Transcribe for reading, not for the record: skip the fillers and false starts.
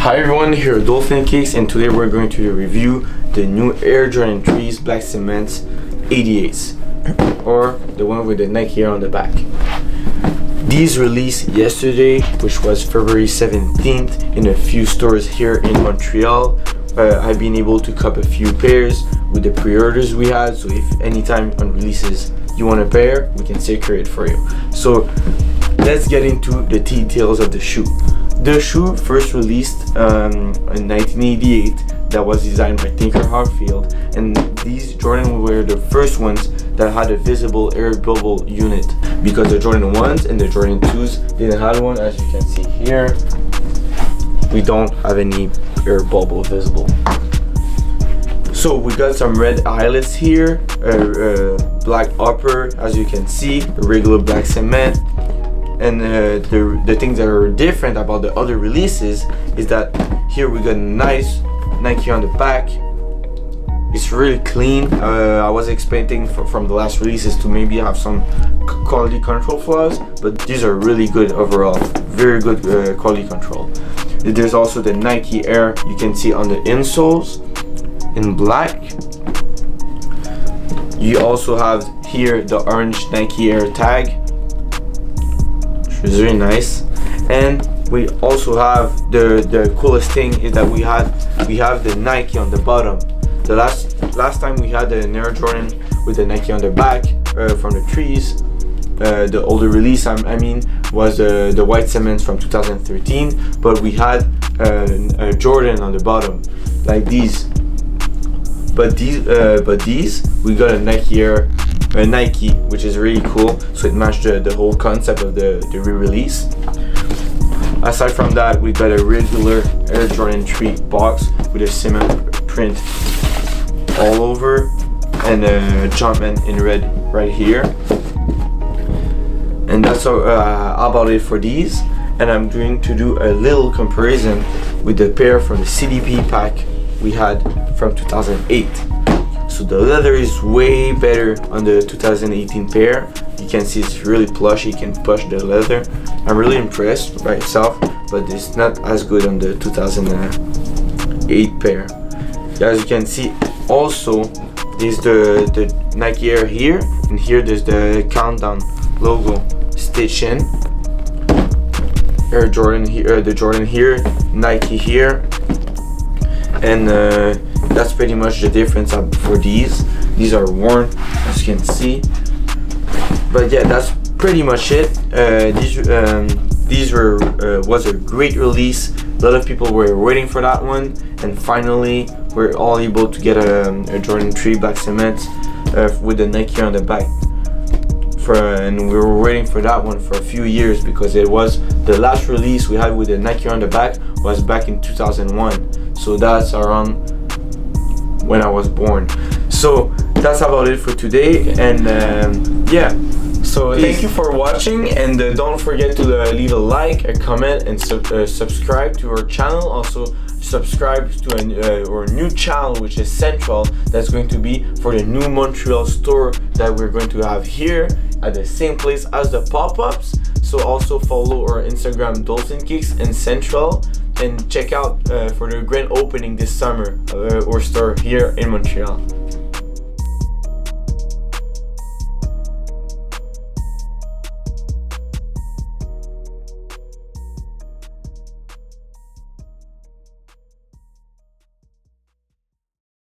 Hi everyone, here at DolphinKicks, and today we're going to review the new Air Jordan 3's Black Cement 88s, or the one with the Nike Air on the back. These released yesterday, which was February 17th, in a few stores here in Montreal. I've been able to cop a few pairs with the pre-orders we had, so if anytime on releases you want a pair, we can secure it for you. So let's get into the details of the shoe. The shoe first released in 1988, that was designed by Tinker Hatfield, and these Jordan were the first ones that had a visible air bubble unit, because the Jordan 1s and the Jordan 2s didn't have one. As you can see here, we don't have any air bubble visible. So we got some red eyelets here, black upper, as you can see, regular black cement. And the things that are different about the other releases is that here we got a nice Nike on the back. It's really clean. I was expecting from the last releases to maybe have some quality control flaws, but these are really good overall. Very good quality control. There's also the Nike Air, you can see on the insoles in black. You also have here the orange Nike Air tag, which is very nice. And we also have the coolest thing is that we have the Nike on the bottom. The last time we had an Air Jordan with the Nike on the back from the trees, the older release I mean was the white cement from 2013, but we had a Jordan on the bottom like these. But these we got a Nike Air, a Nike, which is really cool, so it matched the whole concept of the re-release. Aside from that, we got a regular Air Jordan 3 box with a cement print all over and a Jumpman in red right here. And that's about it for these. And I'm going to do a little comparison with the pair from the CDP pack we had from 2008. So the leather is way better on the 2018 pair. You can see it's really plush, you can push the leather. I'm really impressed by itself, but it's not as good on the 2008 pair. As you can see, also there's the Nike Air here, and here there's the countdown logo stitched in. Air Jordan here, the Jordan here, Nike here, and that's pretty much the difference for these. These are worn, as you can see. But yeah, that's pretty much it. These was a great release. A lot of people were waiting for that one, and finally we're all able to get a Jordan 3 Black Cement with the Nike on the back. And we were waiting for that one for a few years, because it was the last release we had with the Nike on the back was back in 2001. So that's around when I was born. So that's about it for today, and yeah. So thank you for watching, and don't forget to leave a like, a comment, and subscribe to our channel. Also subscribe to our new channel, which is Centrall, that's going to be for the new Montreal store that we're going to have here at the same place as the pop-ups. So also follow our Instagram DolphinKicks and Centrall, and check out for the grand opening this summer our store here in Montreal.